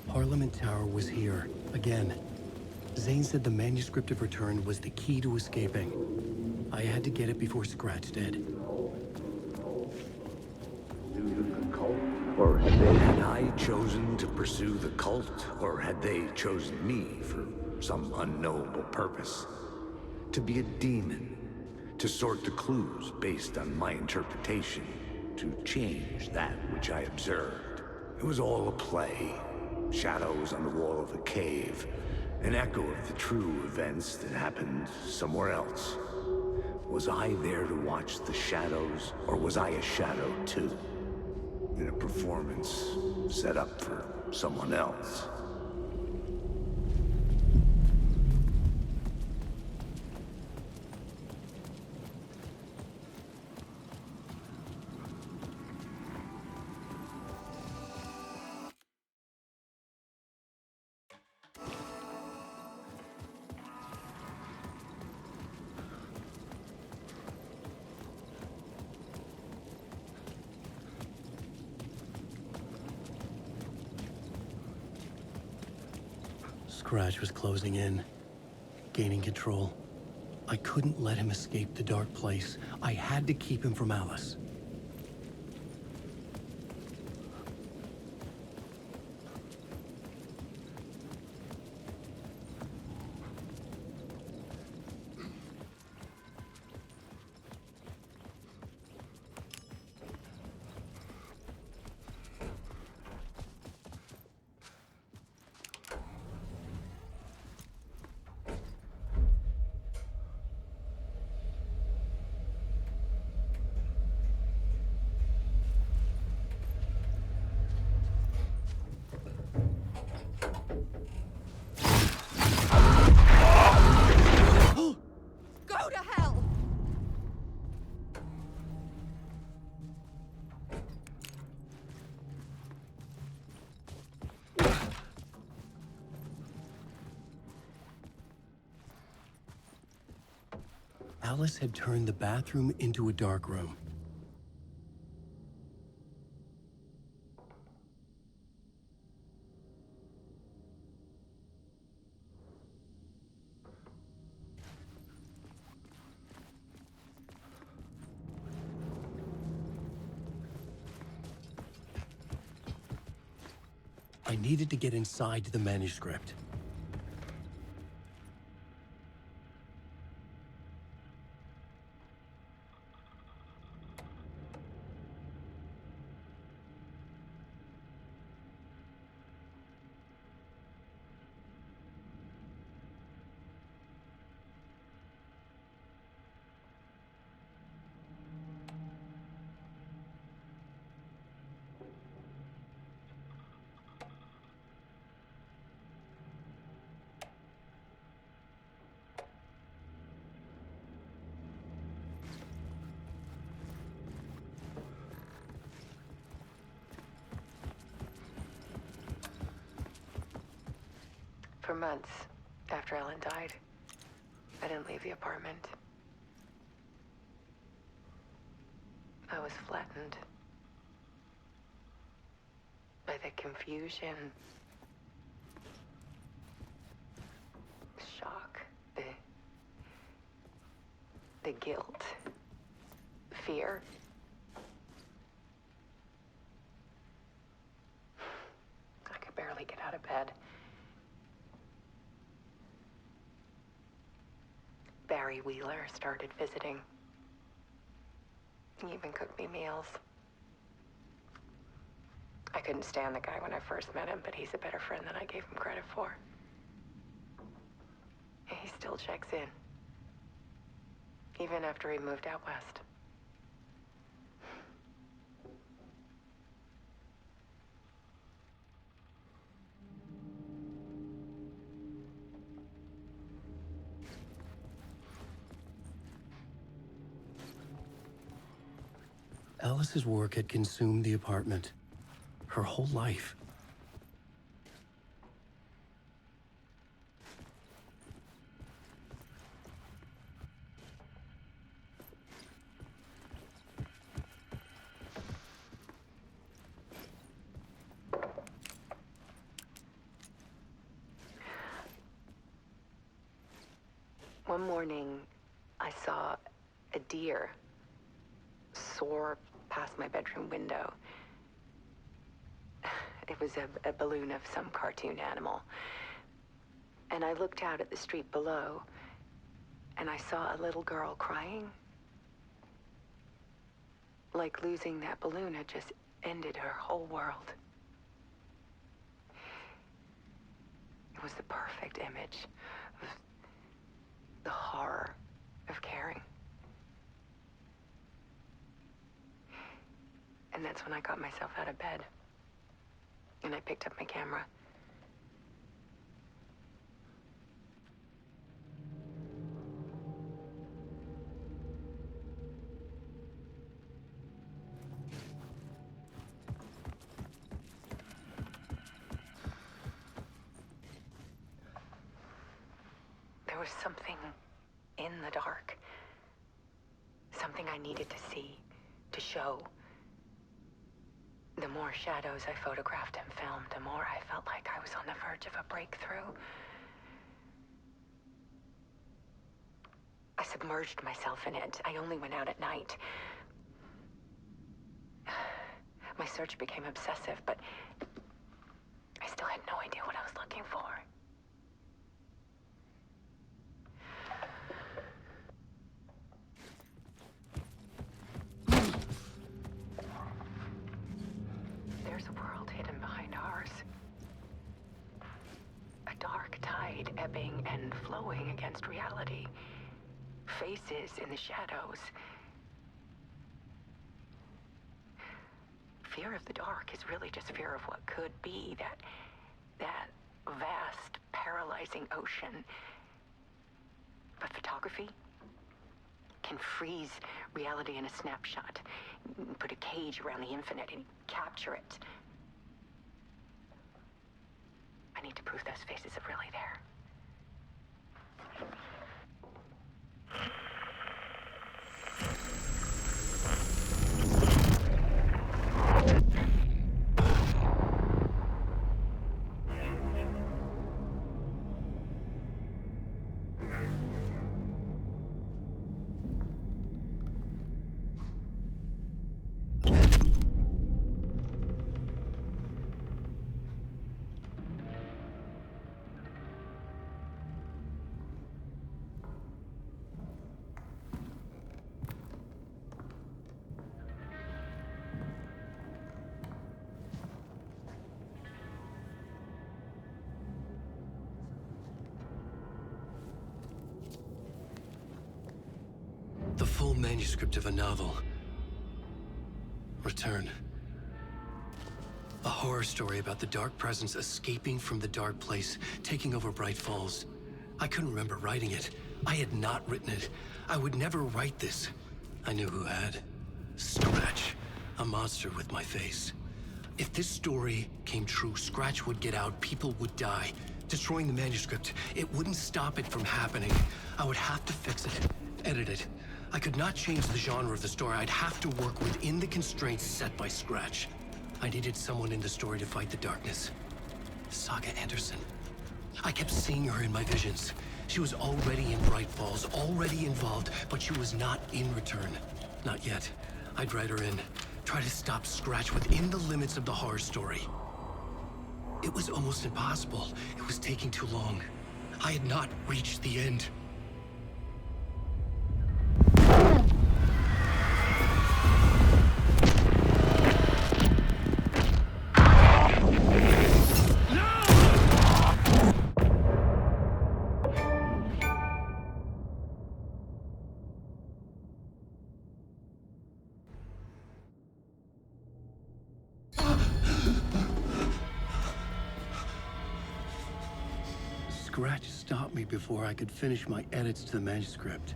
Parliament Tower was here, again. Zane said the manuscript of return was the key to escaping. I had to get it before Scratch did. Or had I chosen to pursue the cult, or had they chosen me for some unknowable purpose? To be a demon, to sort the clues based on my interpretation, to change that which I observed. It was all a play. Shadows on the wall of the cave, an echo of the true events that happened somewhere else. Was I there to watch the shadows, or was I a shadow too? In a performance set up for someone else. Scratch was closing in, gaining control. I couldn't let him escape the dark place. I had to keep him from Alice. Alice had turned the bathroom into a dark room. I needed to get inside the manuscript. For months after Ellen died, I didn't leave the apartment. I was flattened by the confusion, shock, the guilt, fear. I could barely get out of bed. Barry Wheeler started visiting. He even cooked me meals. I couldn't stand the guy when I first met him, but he's a better friend than I gave him credit for. And he still checks in, even after he moved out west. Alice's work had consumed the apartment. Her whole life. One morning, I saw a deer soar past my bedroom window. It was a balloon of some cartoon animal. And I looked out at the street below, and I saw a little girl crying. Like losing that balloon had just ended her whole world. It was the perfect image of the horror of caring. And that's when I got myself out of bed. And I picked up my camera. There was something in the dark. Something I needed to see, to show. The more shadows I photographed and filmed, the more I felt like I was on the verge of a breakthrough. I submerged myself in it. I only went out at night. My search became obsessive, but I still had no idea what I was looking for. There's a world hidden behind ours. A dark tide ebbing and flowing against reality. Faces in the shadows. Fear of the dark is really just fear of what could be, that vast, paralyzing ocean. But photography can freeze reality in a snapshot, put a cage around the infinite and capture it. I need to prove those faces are really there. The full manuscript of a novel. Return. A horror story about the dark presence escaping from the dark place, taking over Bright Falls. I couldn't remember writing it. I had not written it. I would never write this. I knew who had. Scratch. A monster with my face. If this story came true, Scratch would get out, people would die. Destroying the manuscript, it wouldn't stop it from happening. I would have to fix it, edit it. I could not change the genre of the story. I'd have to work within the constraints set by Scratch. I needed someone in the story to fight the darkness. Saga Anderson. I kept seeing her in my visions. She was already in Bright Falls, already involved, but she was not in Return. Not yet. I'd write her in. Try to stop Scratch within the limits of the horror story. It was almost impossible. It was taking too long. I had not reached the end. Scratch stopped me before I could finish my edits to the manuscript.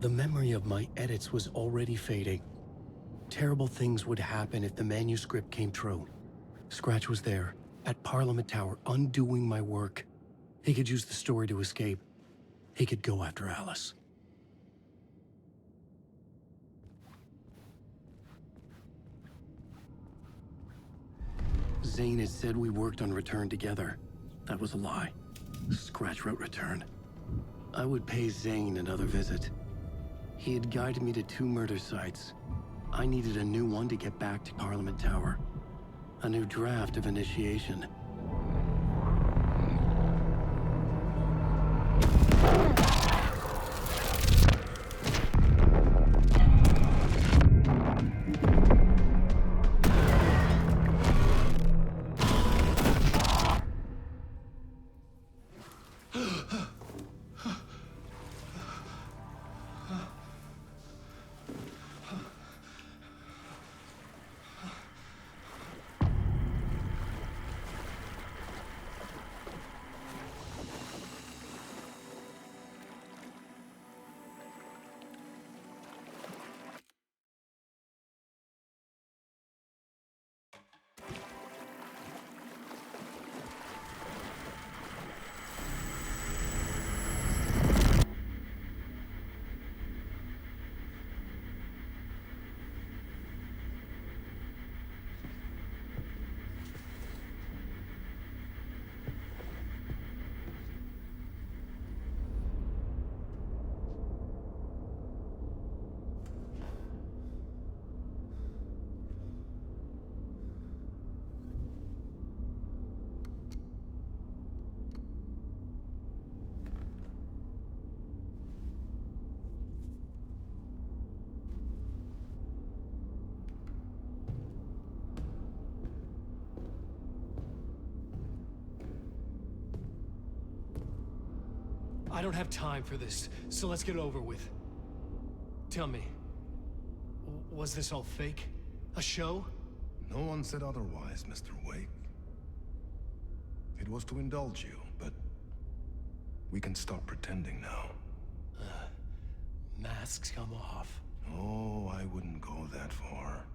The memory of my edits was already fading. Terrible things would happen if the manuscript came true. Scratch was there, at Parliament Tower, undoing my work. He could use the story to escape. He could go after Alice. Zane had said we worked on Return together. That was a lie. Scratch wrote Return. I would pay Zane another visit. He had guided me to 2 murder sites. I needed a new one to get back to Parliament Tower. A new draft of Initiation. I don't have time for this, so let's get it over with. Tell me, was this all fake? A show? No one said otherwise, Mr. Wake. It was to indulge you, but we can stop pretending now. Masks come off. Oh, I wouldn't go that far.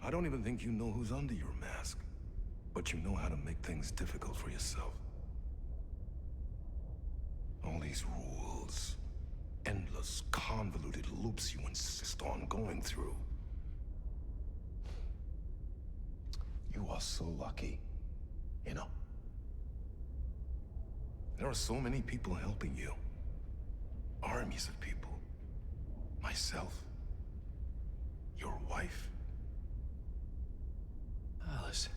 I don't even think you know who's under your mask, but you know how to make things difficult for yourself. All these rules, endless, convoluted loops you insist on going through. You are so lucky, you know? There are so many people helping you. Armies of people. Myself. Your wife. Alice.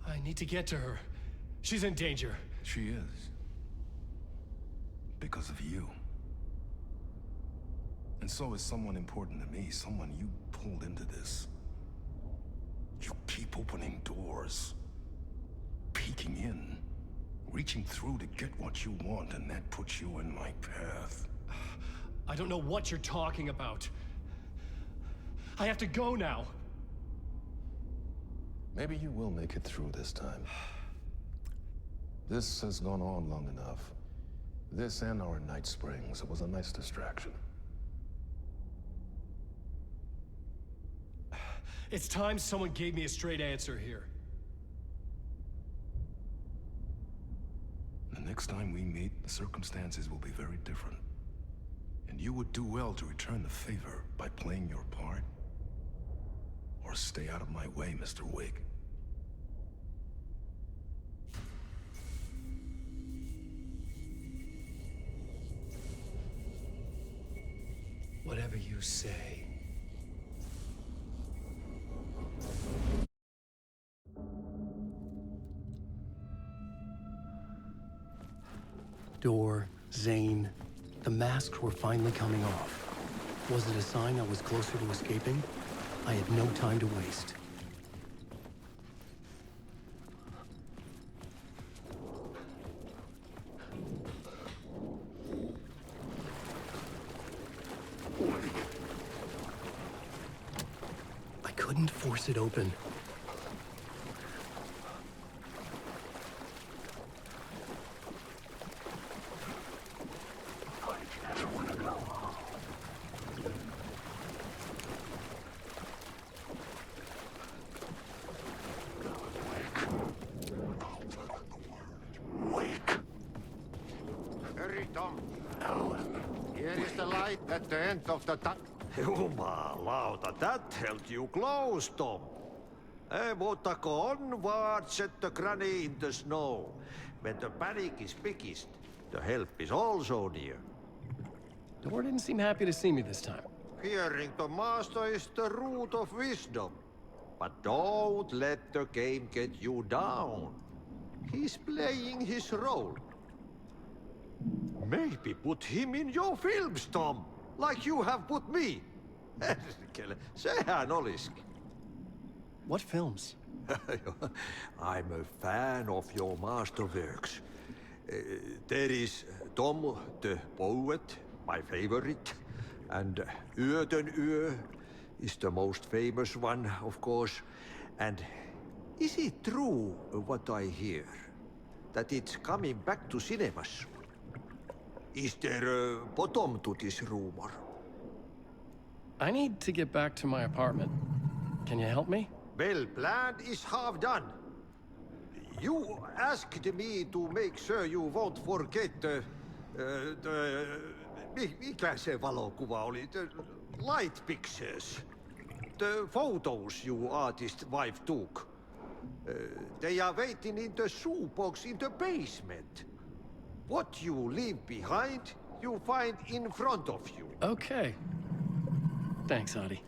I need to get to her. She's in danger. She is. Because of you. And so is someone important to me, someone you pulled into this. You keep opening doors. Peeking in. Reaching through to get what you want, and that puts you in my path. I don't know what you're talking about. I have to go now. Maybe you will make it through this time. This has gone on long enough. This and our night springs. It was a nice distraction. It's time someone gave me a straight answer here. The next time we meet, the circumstances will be very different. And you would do well to return the favor by playing your part. Or stay out of my way, Mr. Wake. Whatever you say. Door, Zane, the masks were finally coming off. Was it a sign I was closer to escaping? I had no time to waste. I couldn't force it open. at the end of the Jumalauta, that held you close, Tom. Mutta go onward, set the granny in the snow. When the panic is biggest, the help is also near. Door didn't seem happy to see me this time. Hearing the master is the root of wisdom. But don't let the game get you down. He's playing his role. Maybe put him in your films, Tom, like you have put me. Sehän olisikin. What films? I'm a fan of your masterworks. There is Tom the Poet, my favorite, and Yöden Yö is the most famous one, of course. And is it true what I hear? That it's coming back to cinemas? Is there a bottom to this rumor? I need to get back to my apartment. Can you help me? Well, plan is half done. You asked me to make sure you won't forget mikä se valokuva oli? The light pictures. The photos your artist wife took. They are waiting in the shoebox in the basement. What you leave behind, you find in front of you. Okay. Thanks, Adi.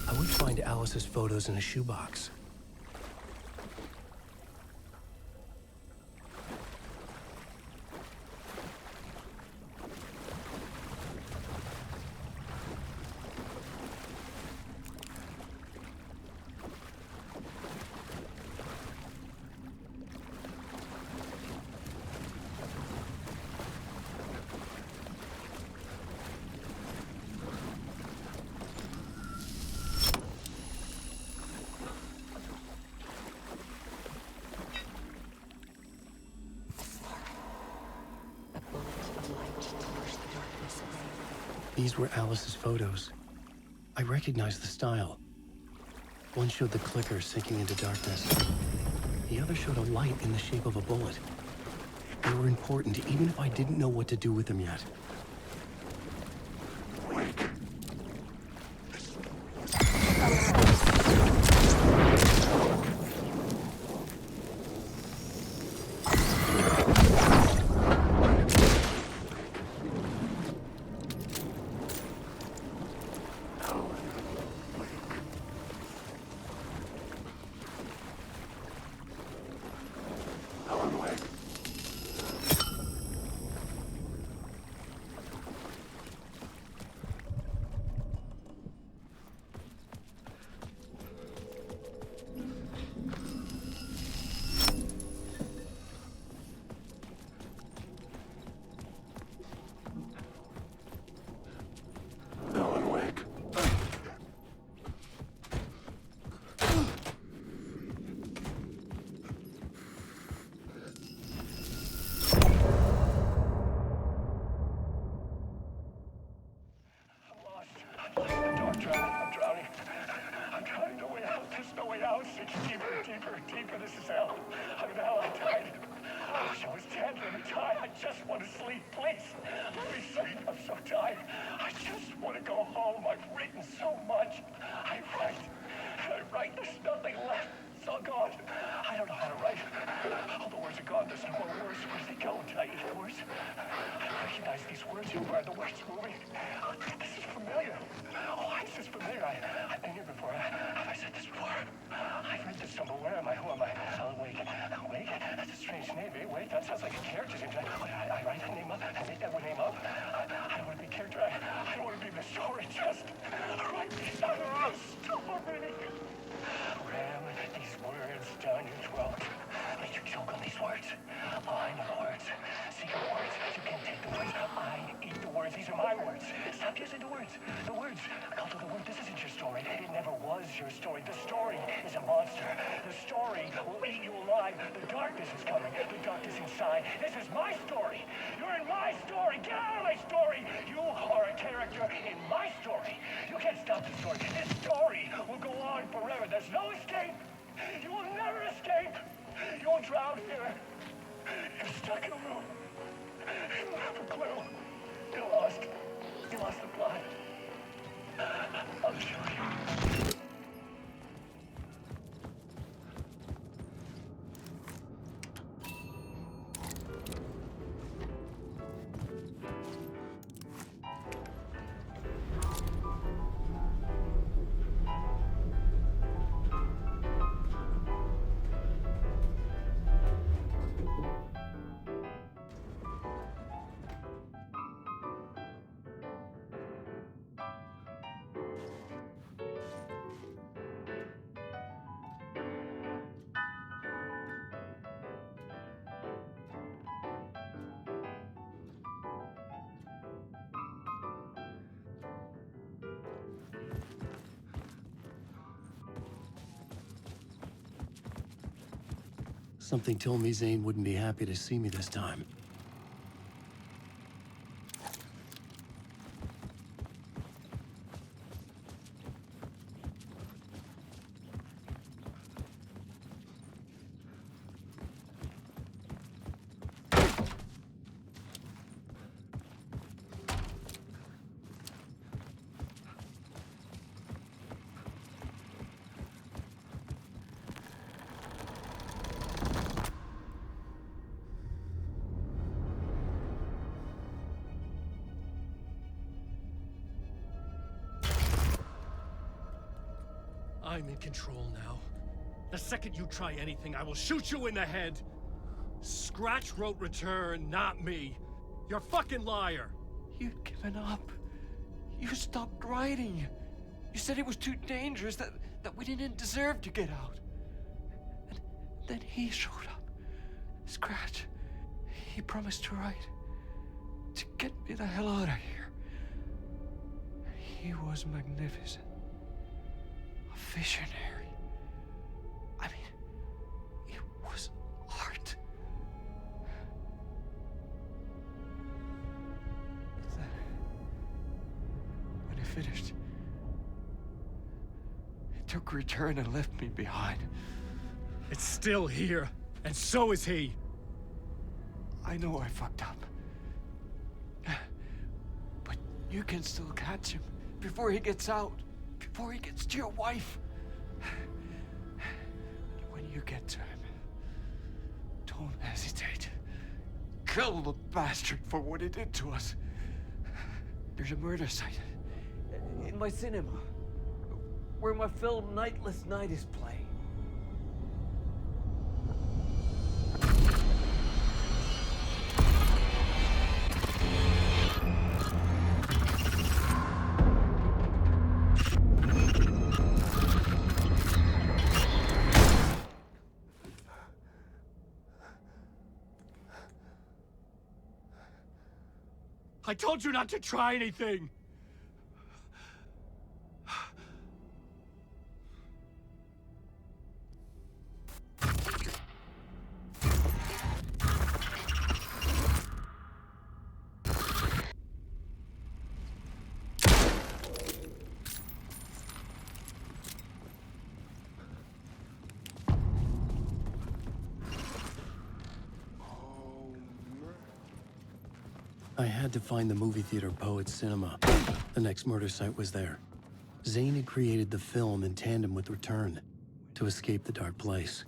I would find Alice's photos in a shoebox. These were Alice's photos. I recognized the style. One showed the clicker sinking into darkness. The other showed a light in the shape of a bullet. They were important, even if I didn't know what to do with them yet. Deeper. This is hell. I'm in hell. I'm tired. I wish I was dead. Let me die. I just want to sleep, please. Let me sleep. I'm so tired. I just want to go home. I've written so much. I write. There's nothing left. It's all gone. I don't know how to write. All the words are gone. There's no more words. Where do they go? Did I eat the words? I recognize these words. Where are the words moving? Oh, this is familiar. Oh, this is familiar. I've been here before. Have I said this before? I've read this somewhere. Where am I? Who am I? Wake. Wake? That's a strange name, eh? Wake? That sounds like a character's name. I write a name up. I make that one name up. I don't want to be a character. I don't want to be the story. Just write these out of the story. Ram these words down your throat. Let you choke on these words. Oh, I know the words. Secret words. You can't take the words. I eat the words. These are my words. Stop using the words. The words. Cult of the word. This isn't your story. It never was your story. The story is a monster. The story will eat you alive. The darkness is coming. The darkness inside. This is my story. You're in my story. Get out of my story. You are a character in my story. You can't stop the story. This story will go on forever. There's no escape. You will never escape. You will drown here. You're stuck in a room. You have a clue. You're lost. You lost the plot. I'll show you. Something told me Zane wouldn't be happy to see me this time. I'm in control now. The second you try anything, I will shoot you in the head. Scratch wrote return, not me. You're a fucking liar. You'd given up. You stopped writing. You said it was too dangerous, that we didn't deserve to get out. And then he showed up. Scratch. He promised to write. To get me the hell out of here. He was magnificent. A visionary. I mean, it was art. Then, when it finished, it took return and left me behind. It's still here, and so is he. I know I fucked up. But you can still catch him before he gets out, before he gets to your wife. When you get to him, don't hesitate. Kill the bastard for what he did to us. There's a murder site in my cinema where my film Nightless Night is playing. I told you not to try anything! I had to find the movie theater Poet Cinema. The next murder site was there. Zane had created the film in tandem with Return to escape the dark place.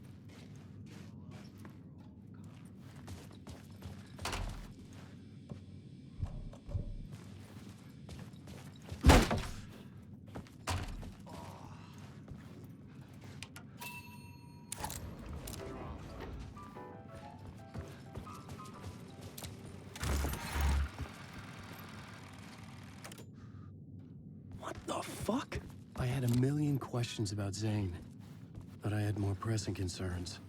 What the fuck? I had a million questions about Zane, but I had more pressing concerns.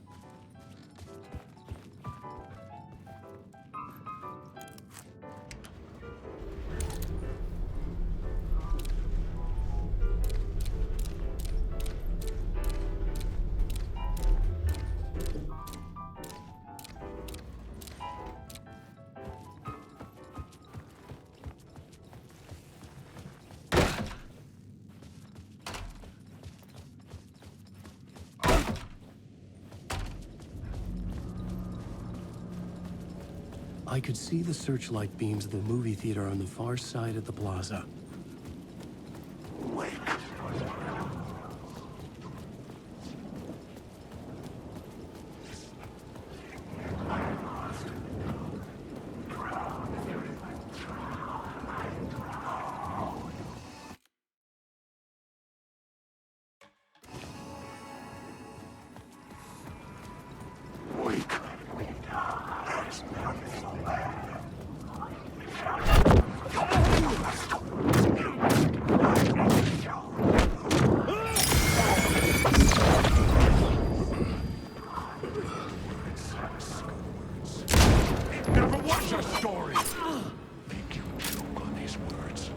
I could see the searchlight beams of the movie theater on the far side of the plaza. Never was a story! Think you choke on these words?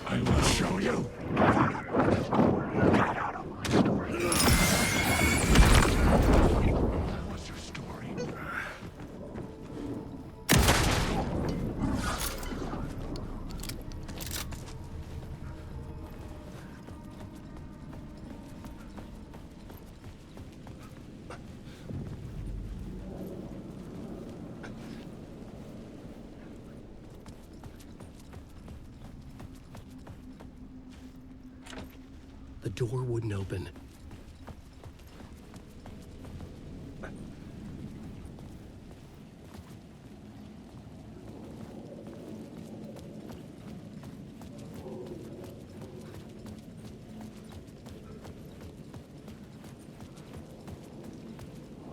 I will show you. What's your story? The door wouldn't open.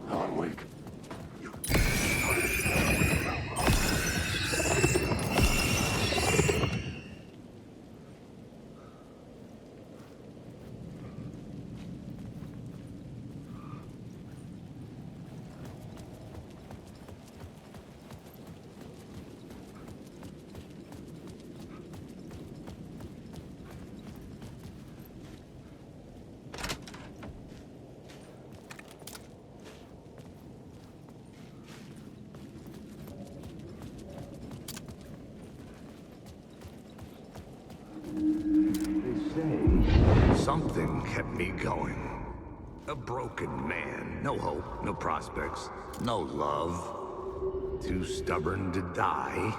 Alan Wake. Something kept me going. A broken man. No hope, no prospects, no love. Too stubborn to die.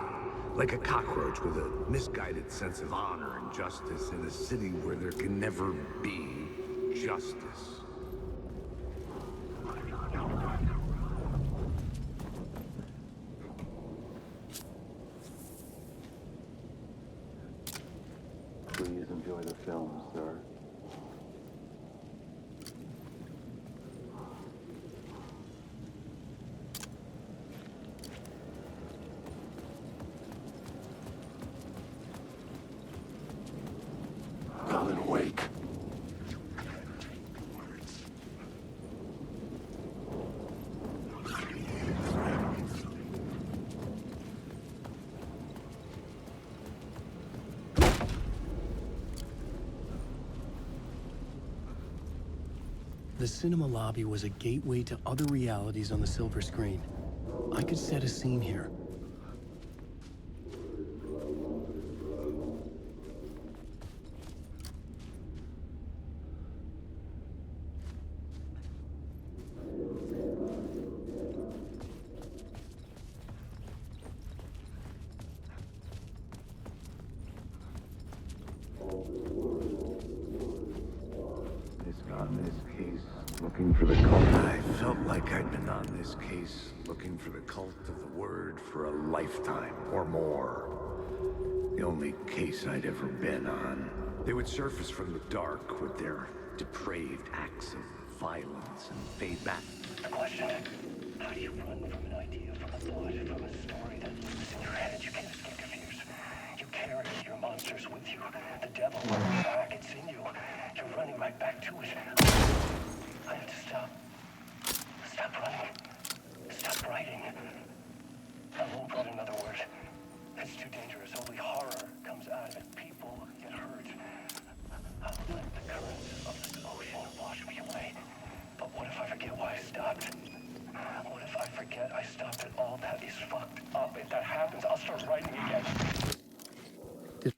Like a cockroach with a misguided sense of honor and justice in a city where there can never be justice. Please enjoy the film, sir. Alan Wake. The cinema lobby was a gateway to other realities on the silver screen. I could set a scene here. On this case, looking for the cult. I felt like I'd been on this case, looking for the cult of the word for a lifetime or more. The only case I'd ever been on. They would surface from the dark with their depraved acts of violence and fade back. The question, how do you run from an idea, from a thought, from a story that lives in your head? You can't escape your fears. You carry your monsters with you. The devil, back, it's in you. You're running right back to it. I have to stop. Stop running. Stop writing. I won't put another word. It's too dangerous. Only horror comes out of it. People get hurt. I'll let the current of this ocean wash me away. But what if I forget why I stopped? What if I forget I stopped at all that is fucked up? If that happens, I'll start writing again. Did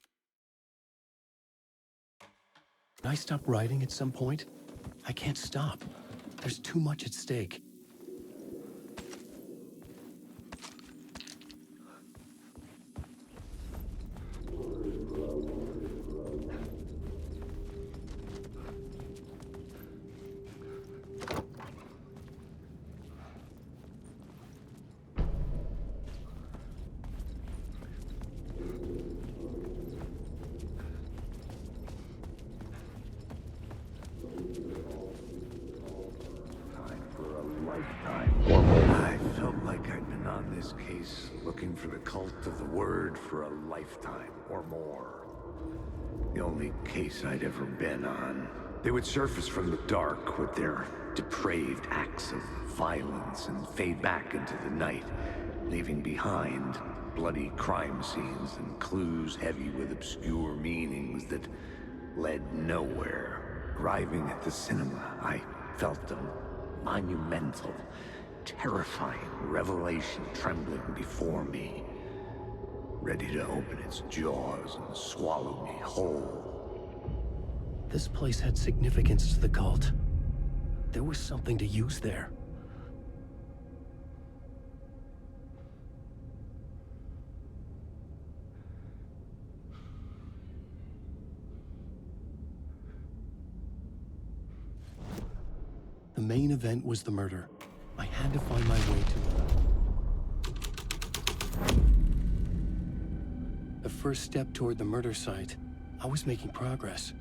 I stop writing at some point? I can't stop. There's too much at stake. I felt like I'd been on this case, looking for the cult of the word for a lifetime or more. The only case I'd ever been on. They would surface from the dark with their depraved acts of violence and fade back into the night, leaving behind bloody crime scenes and clues heavy with obscure meanings that led nowhere. Arriving at the cinema, I felt them. Monumental, terrifying revelation trembling before me, ready to open its jaws and swallow me whole. This place had significance to the cult. There was something to use there. The main event was the murder. I had to find my way to it. The first step toward the murder site. I was making progress.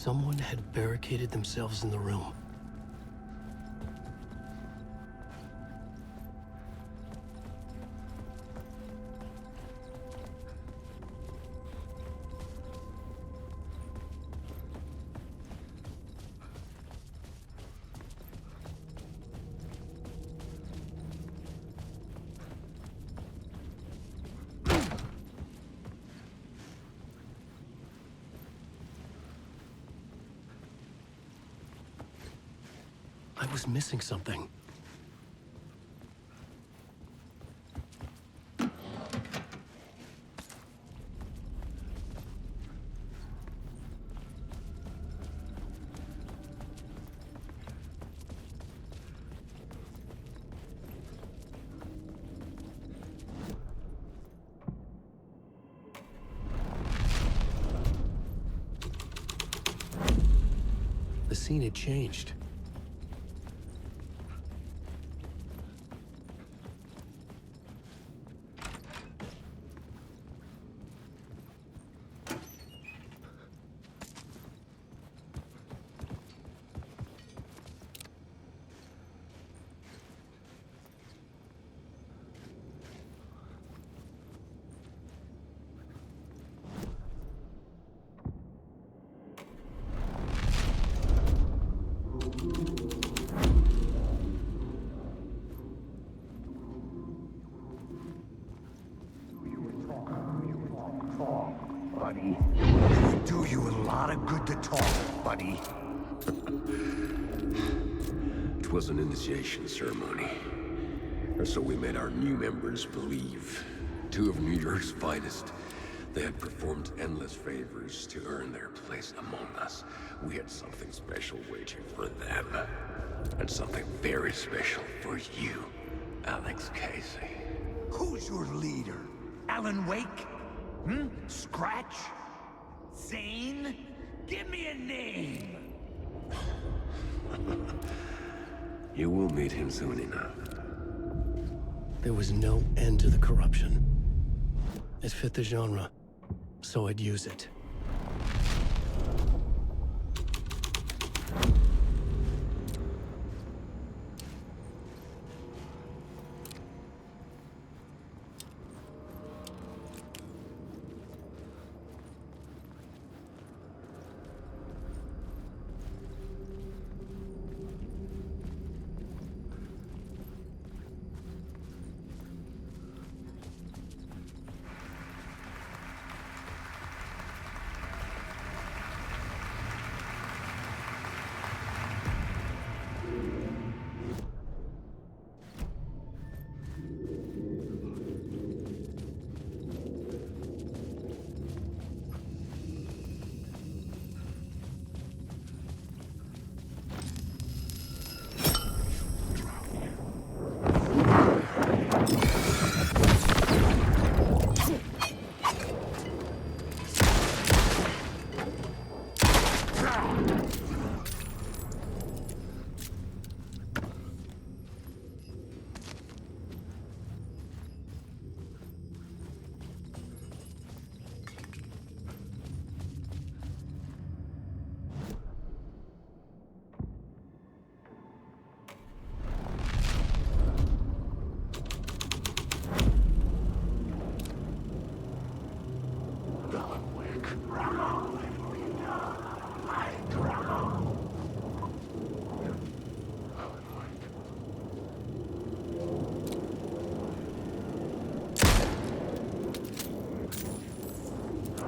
Someone had barricaded themselves in the room. I was missing something. The scene had changed. Buddy. It do you a lot of good to talk, buddy. It was an initiation ceremony. Or so we made our new members believe. Two of New York's finest. They had performed endless favors to earn their place among us. We had something special waiting for them. And something very special for you, Alex Casey. Who's your leader? Alan Wake? Scratch? Zane? Give me a name! You will meet him soon enough. There was no end to the corruption. It fit the genre, so I'd use it.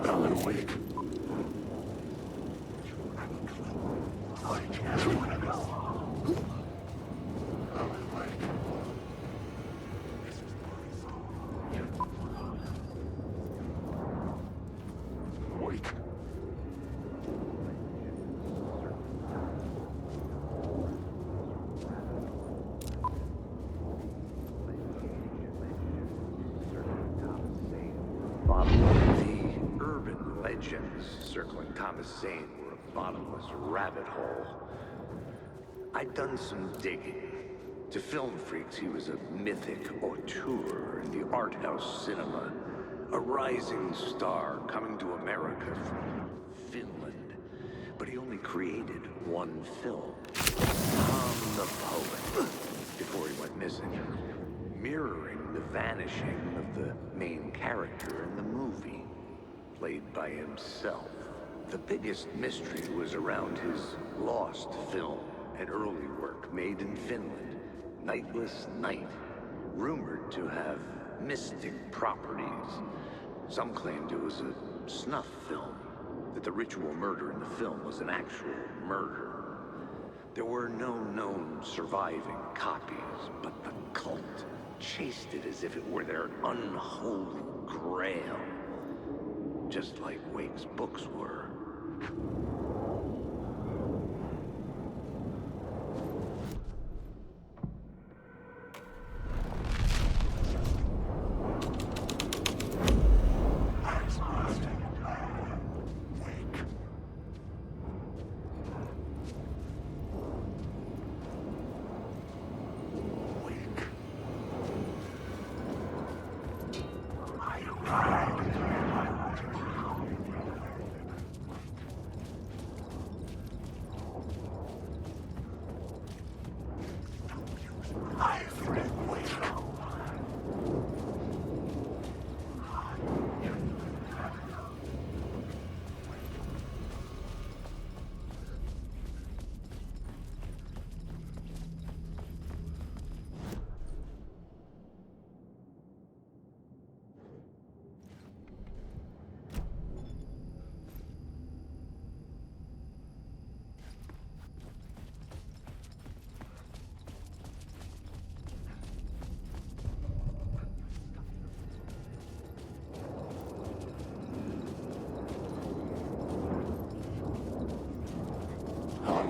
Alan Wake. The urban legends circling Thomas Zane were a bottomless rabbit hole. I'd done some digging. To film freaks, he was a mythic auteur in the art house cinema. A rising star coming to America from Finland. but he only created one film, Tom the Poet, before he went missing, mirroring the vanishing of the main character in the movie, played by himself. The biggest mystery was around his lost film, an early work made in Finland, Nightless Night, rumored to have mystic properties. Some claimed it was a snuff film, that the ritual murder in the film was an actual murder. There were no known surviving copies, but the cult chased it as if it were their unholy grail, just like Wake's books were.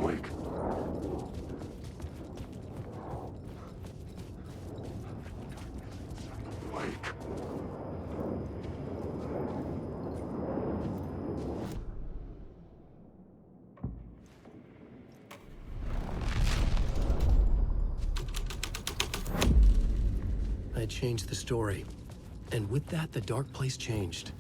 Wake. Wake. I had changed the story. And with that, the dark place changed.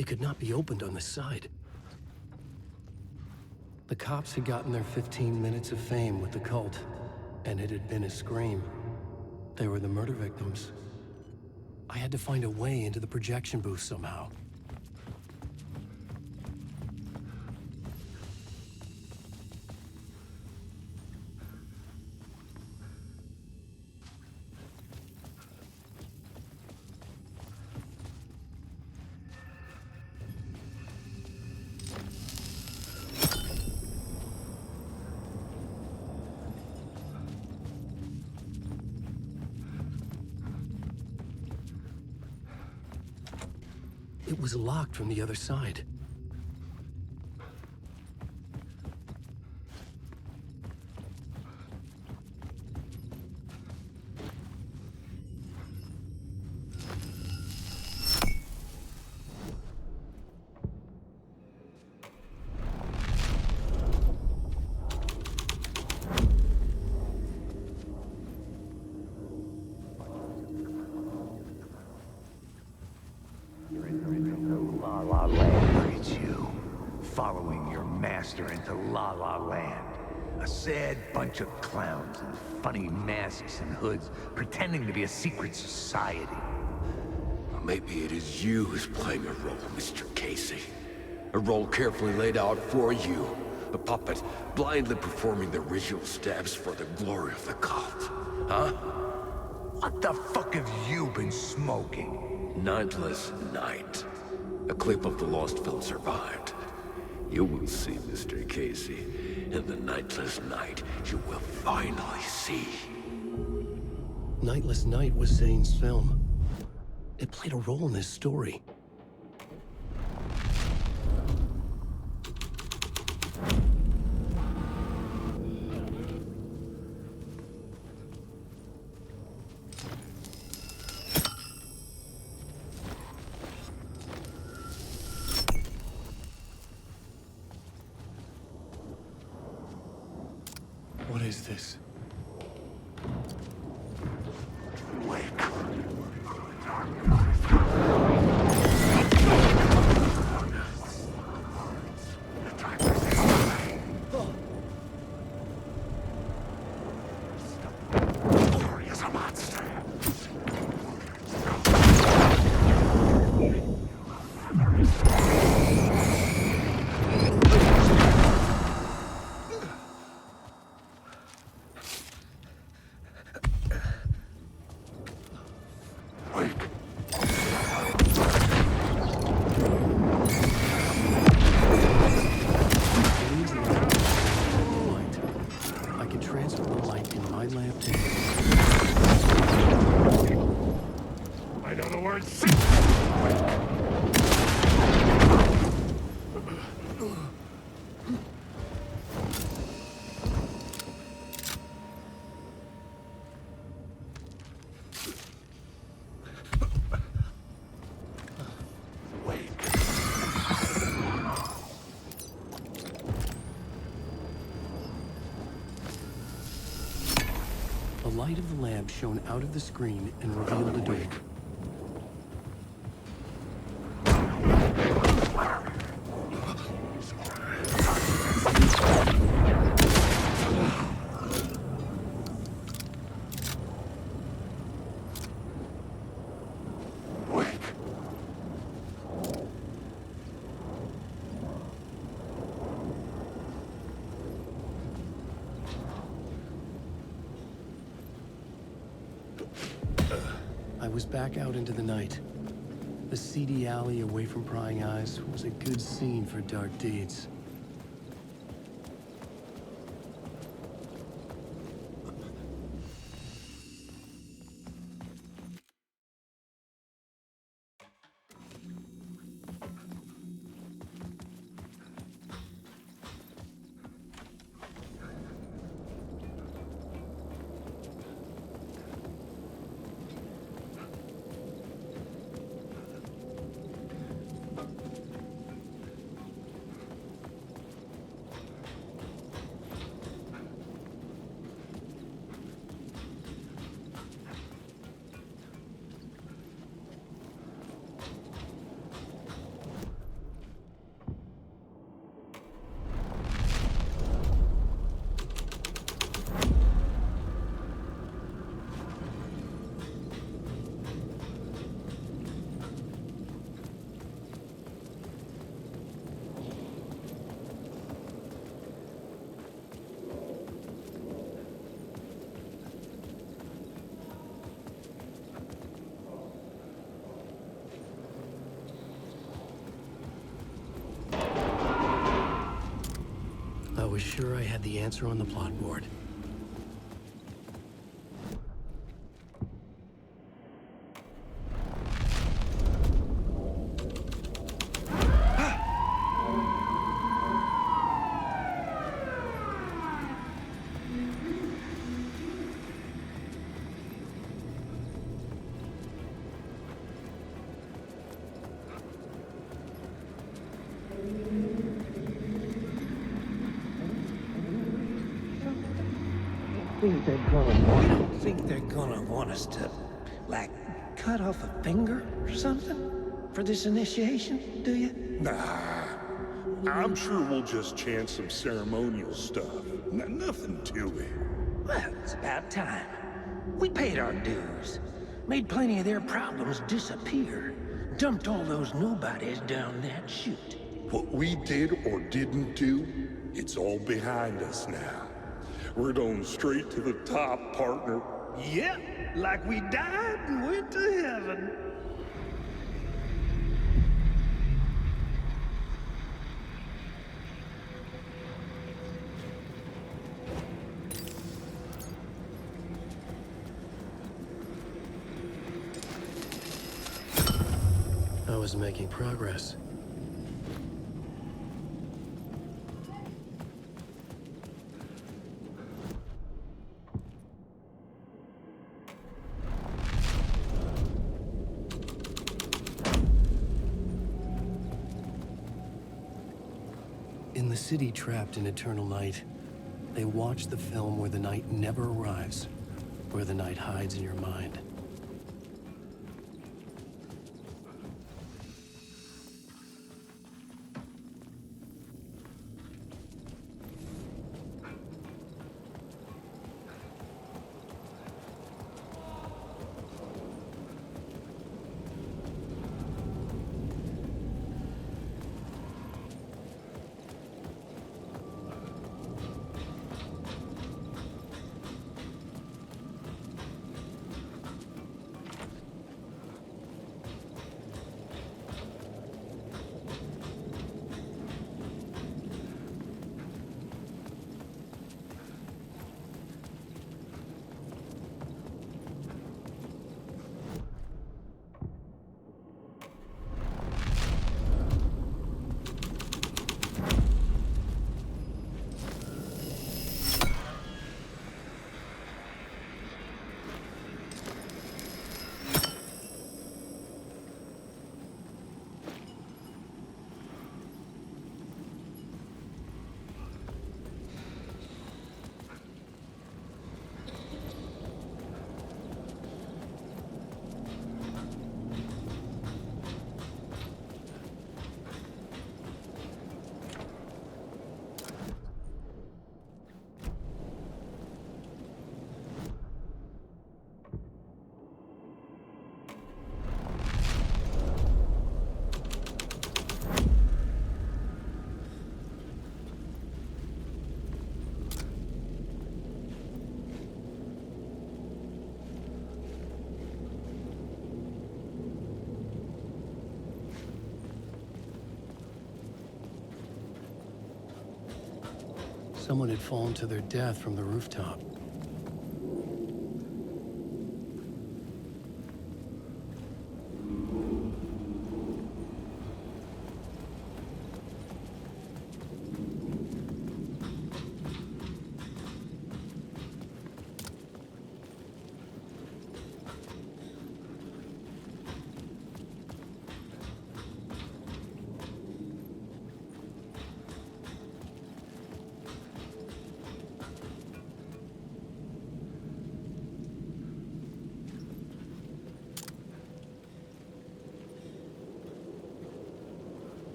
It could not be opened on this side. The cops had gotten their 15 minutes of fame with the cult, and it had been a scream. They were the murder victims. I had to find a way into the projection booth somehow. It was locked from the other side. La La Land. master into La La Land. A sad bunch of clowns in funny masks and hoods, pretending to be a secret society. Maybe it is you who's playing a role, Mr. Casey. A role carefully laid out for you. A puppet, blindly performing the ritual steps for the glory of the cult. Huh? What the fuck have you been smoking? Nightless Night. A clip of the lost film survived. You will see, Mr. Casey. In the Nightless Night, you will finally see. Nightless Night was Zane's film. It played a role in this story. What is this? I know the words. The light of the lamp shone out of the screen and revealed a door. I was back out into the night. The seedy alley away from prying eyes was a good scene for dark deeds. I was sure I had the answer on the plot board. You don't think they're gonna want us to, like, cut off a finger or something for this initiation, do you? Nah. I'm sure we'll just chant some ceremonial stuff. Nothing to it. Well, it's about time. We paid our dues. Made plenty of their problems disappear. Dumped all those nobodies down that chute. What we did or didn't do, it's all behind us now. We're going straight to the top, partner. Yep, like we died and went to heaven. I was making progress. In the city trapped in eternal night, they watch the film where the night never arrives, where the night hides in your mind. Someone had fallen to their death from the rooftop.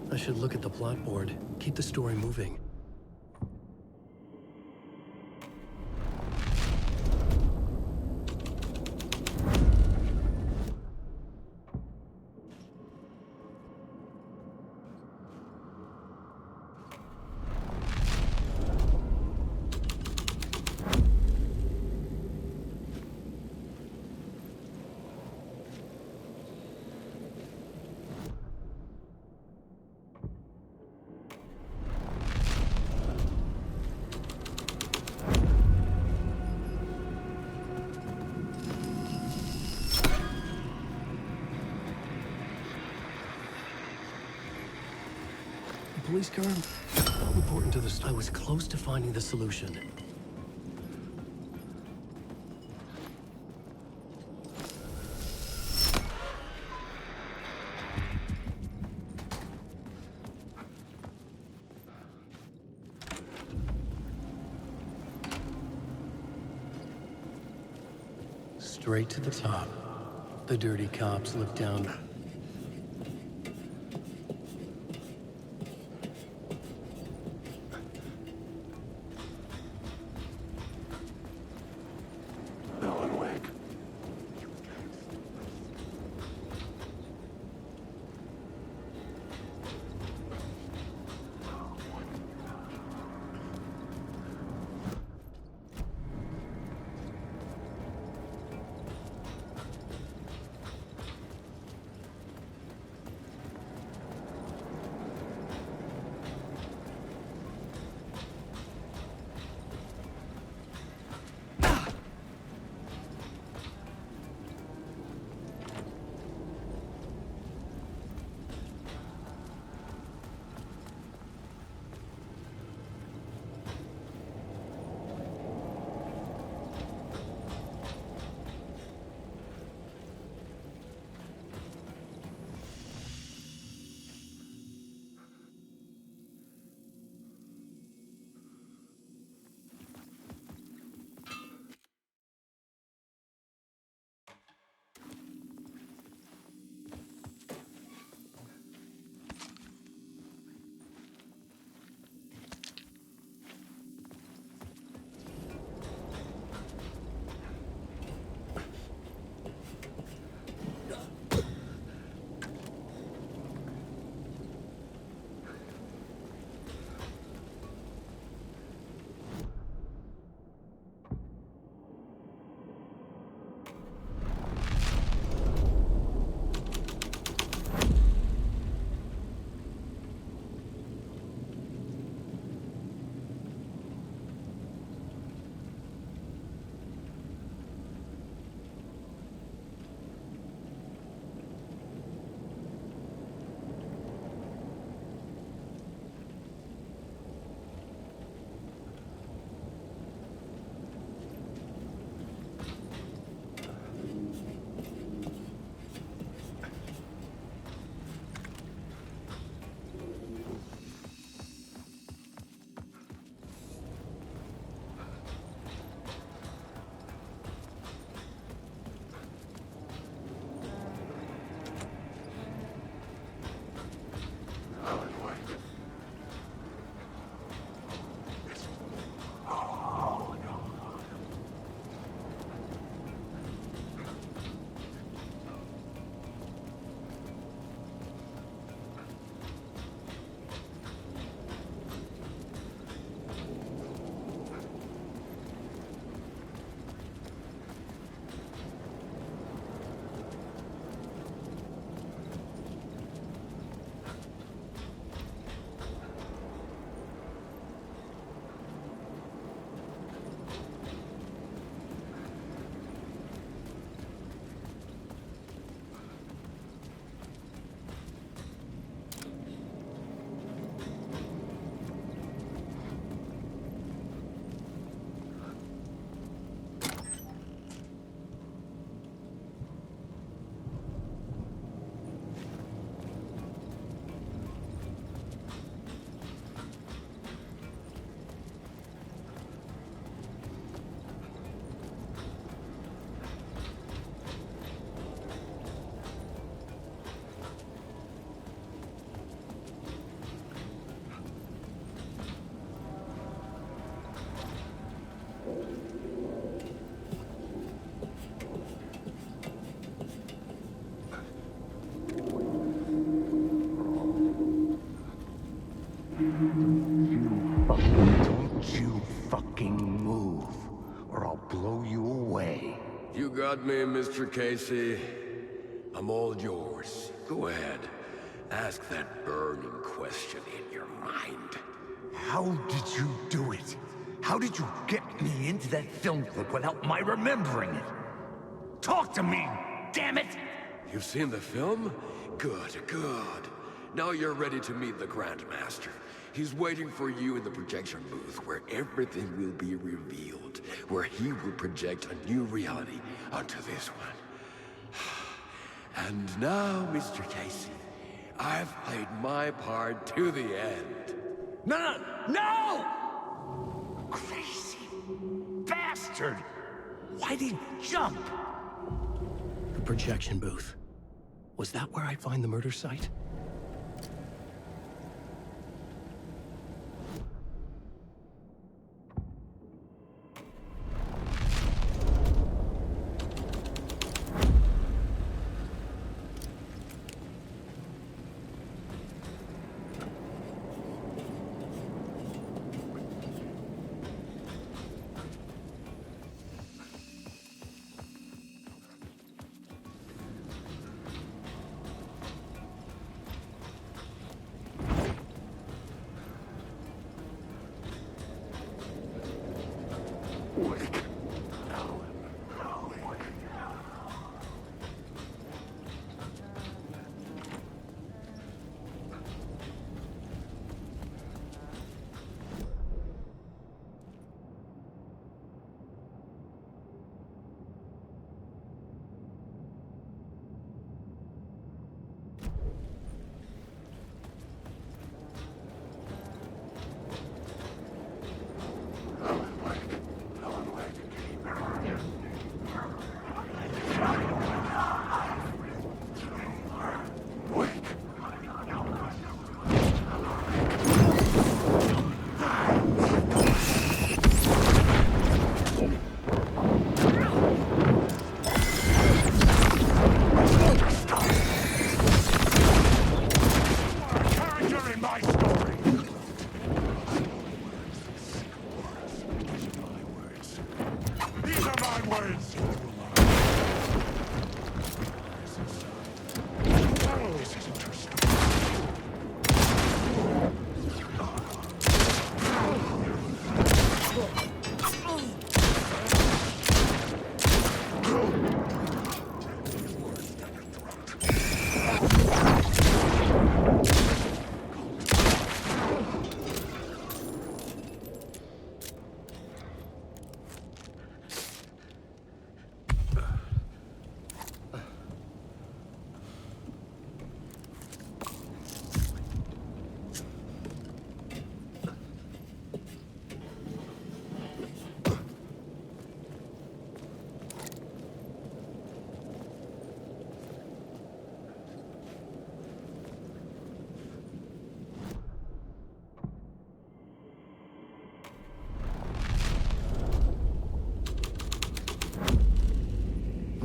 I should look at the plot board, keep the story moving. Police car? Not important to this. I was close to finding the solution. Straight to the top. The dirty cops look down. Alan Wake. Don't you fucking move, or I'll blow you away. You got me, Mr. Casey. I'm all yours. Go ahead. Ask that burning question in your mind. How did you do it? How did you get me into that film clip without my remembering it? Talk to me, damn it! You've seen the film? Good, good. Now you're ready to meet the Grandmaster. He's waiting for you in the projection booth where everything will be revealed, where he will project a new reality onto this one. And now, Mr. Casey, I've played my part to the end. No, no, no! Crazy bastard! Why'd he jump? projection booth. Was that where I'd find the murder site?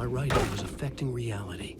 My writing was affecting reality.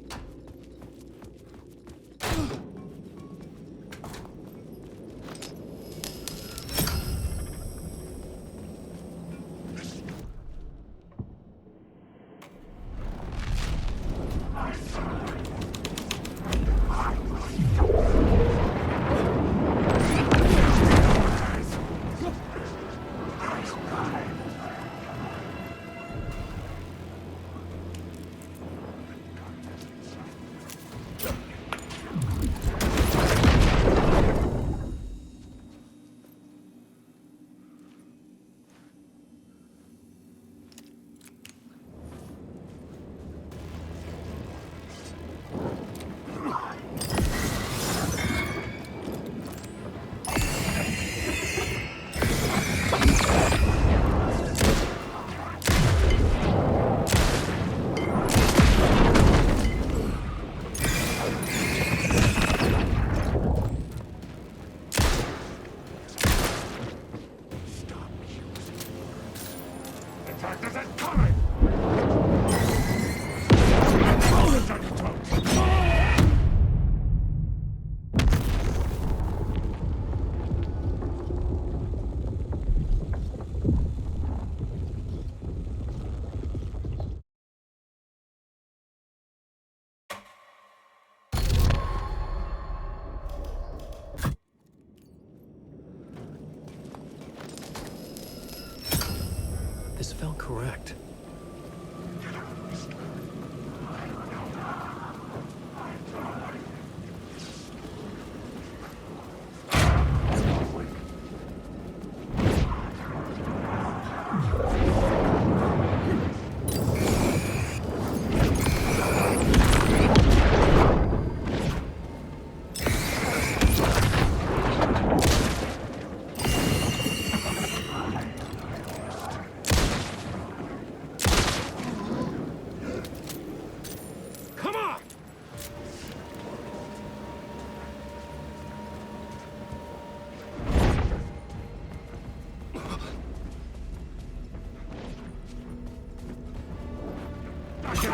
This felt correct. The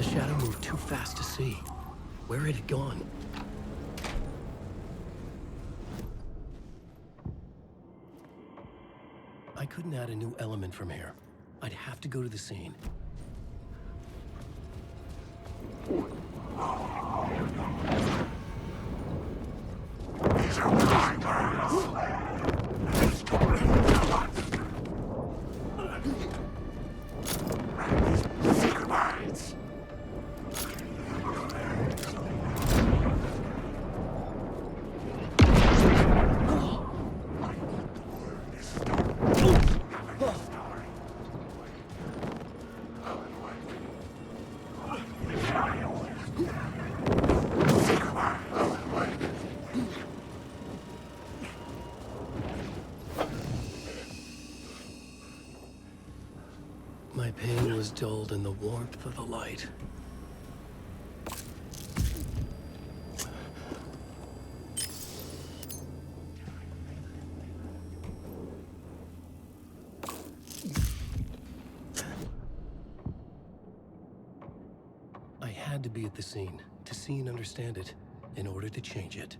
shadow moved too fast to see. Where had it gone? I couldn't add a new element from here. I'd have to go to the scene. My pain was dulled in the warmth of the light. I had to be at the scene, to see and understand it, in order to change it.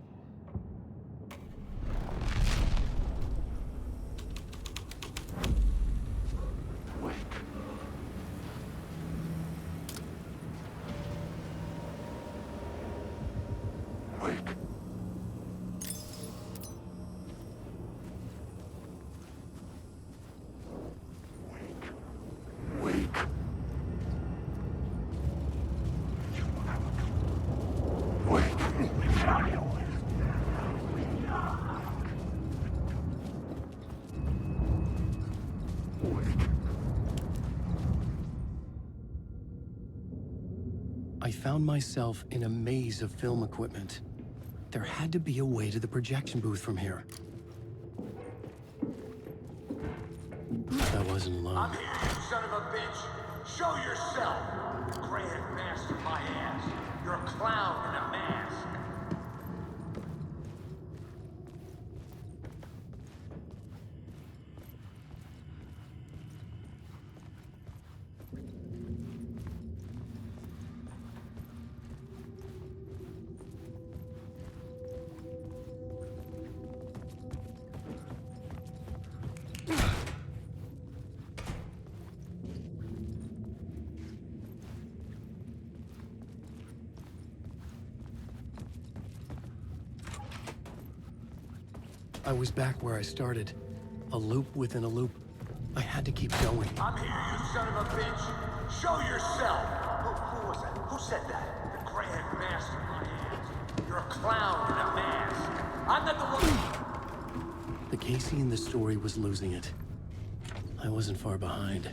I found myself in a maze of film equipment. There had to be a way to the projection booth from here. I wasn't alone. I'm here, you son of a bitch! Show yourself! Grand master my ass! You're a clown in a mask! I was back where I started. A loop within a loop. I had to keep going. I'm here, you son of a bitch! Show yourself! Who was that? Who said that? The Grand Master, my ass. You're a clown in a mask. I'm not the one... The Casey in the story was losing it. I wasn't far behind.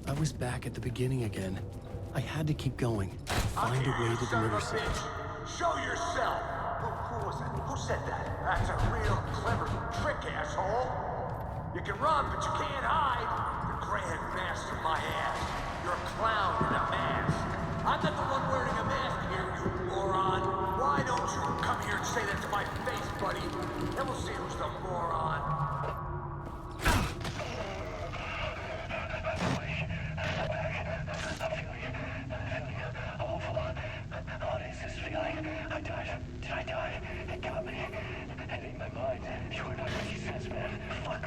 I was back at the beginning again. I had to keep going. Find a way to the riverside. Show yourself! Who was that? Who said that? That's a real clever trick, asshole! You can run, but you can't hide! The Grand Master, my ass! You're a clown in a mask! I'm not the one wearing a mask here, you moron! Why don't you come here and say that to my face, buddy? Then we'll see who's the moron! Did I die? It got me. It ate my mind. You are not making sense, man. Fuck.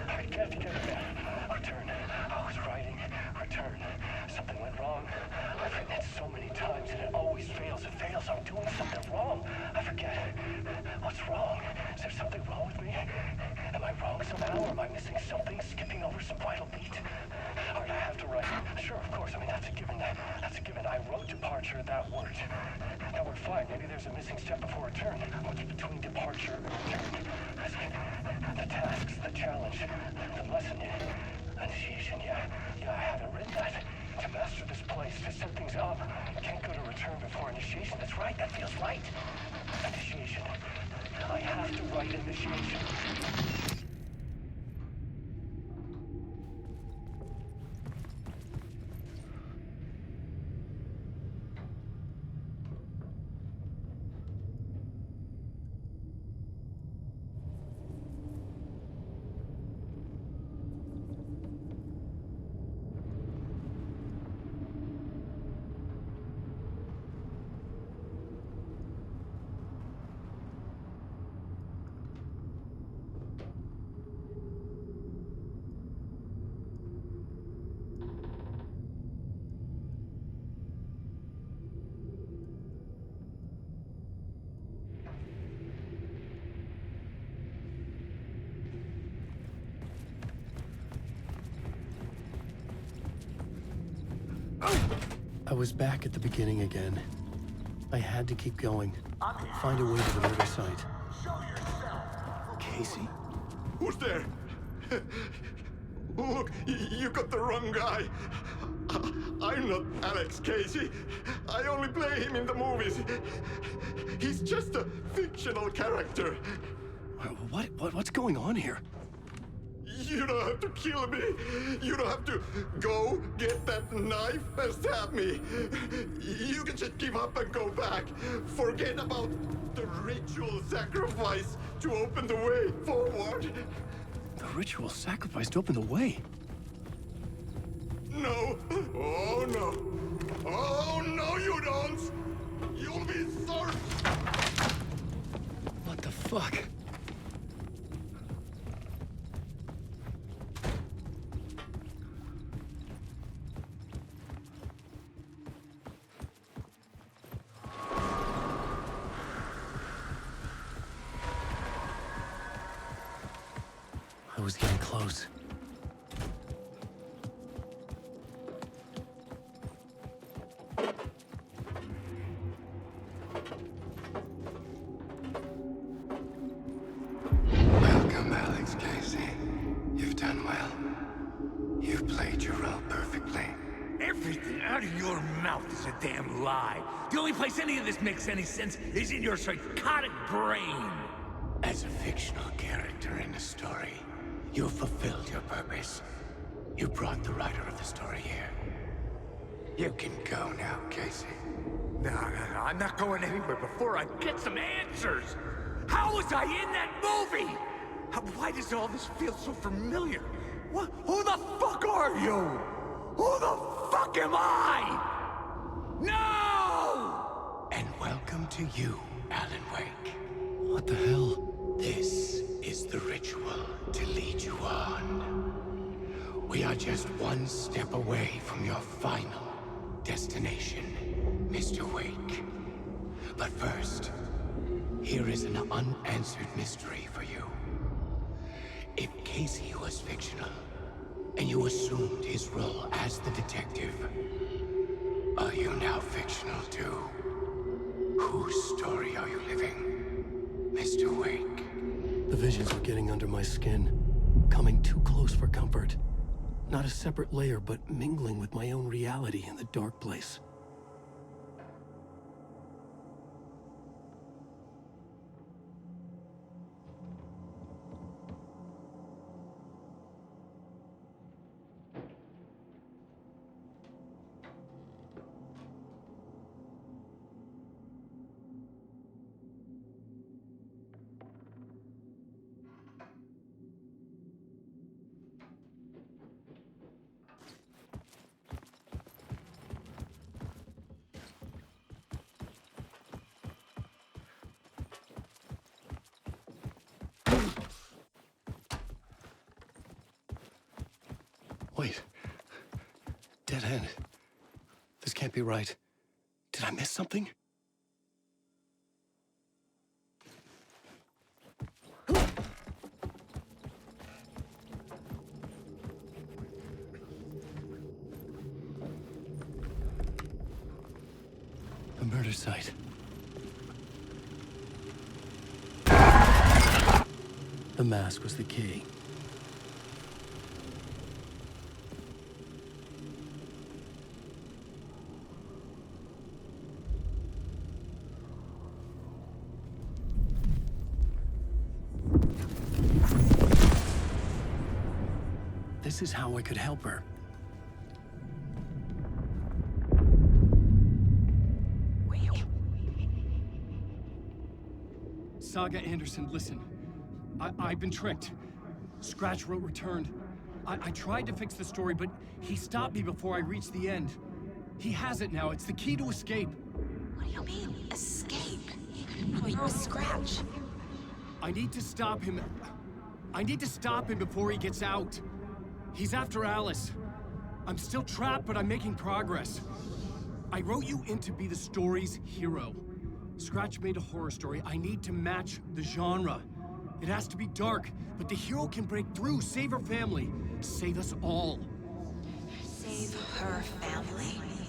I can't get it, man. Return. I was writing. Return. Something went wrong. I've written it so many times and it always fails. It fails. I'm doing something wrong. I forget. What's wrong? Is there something wrong with me? Am I wrong somehow? Or am I missing something? Skipping over some vital beat? Or do I have to write? Sure, of course. I mean, that's a given. That's a given. I wrote departure. That worked. That worked fine. Maybe there's a missing step before return. What's between departure and return? The tasks, the challenge, the lesson, initiation. Yeah, I haven't written that. To master this place, to set things up, can't go to return before initiation. That's right. That feels right. Initiation. I have to write initiation. I was back at the beginning again. I had to keep going. Find a way to the murder site. Casey? Who's there? Look, you got the wrong guy. I'm not Alex Casey. I only play him in the movies. He's just a fictional character. What's going on here? You don't have to kill me. You don't have to go get that knife and stab me. You can just give up and go back. Forget about the ritual sacrifice to open the way forward. The ritual sacrifice to open the way? No. Oh, no. Oh, no, you don't. You'll be sorry. What the fuck? I was getting close. Welcome, Alex Casey. You've done well. You've played your role perfectly. Everything out of your mouth is a damn lie. The only place any of this makes any sense is in your psychotic brain. As a fictional character in a story, you fulfilled your purpose. You brought the writer of the story here. You can go now, Casey. No, I'm not going anywhere before I get some answers. How was I in that movie? Why does all this feel so familiar? Who the fuck are you? Who the fuck am I? No! And welcome to you, Alan Wake. What the hell? This is the ritual to lead you on. We are just one step away from your final destination, Mr. Wake. But first, here is an unanswered mystery for you. If Casey was fictional, and you assumed his role as the detective, are you now fictional too? Whose story are you living, Mr. Wake? The visions were getting under my skin, coming too close for comfort. Not a separate layer, but mingling with my own reality in the dark place. Wait. Dead end. This can't be right. Did I miss something? A murder site. The mask was the key. This is how I could help her. Saga Anderson, listen. I've been tricked. Scratch wrote returned. I tried to fix the story, but he stopped me before I reached the end. He has it now. It's the key to escape. What do you mean, escape? Wait, Scratch. I need to stop him. I need to stop him before he gets out. He's after Alice. I'm still trapped, but I'm making progress. I wrote you in to be the story's hero. Scratch made a horror story. I need to match the genre. It has to be dark, but the hero can break through, save her family, save us all. Save her family?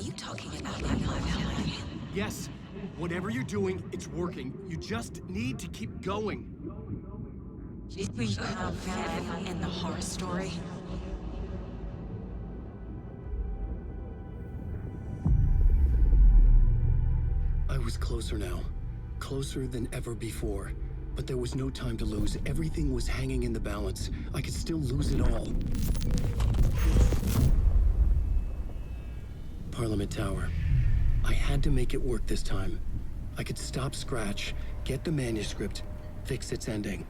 Are you talking about that live? Yes. Whatever you're doing, it's working. You just need to keep going. We have Van in the horror story. I was closer now. Closer than ever before. But there was no time to lose. Everything was hanging in the balance. I could still lose it all. Parliament Tower. I had to make it work this time. I could stop Scratch, get the manuscript, fix its ending.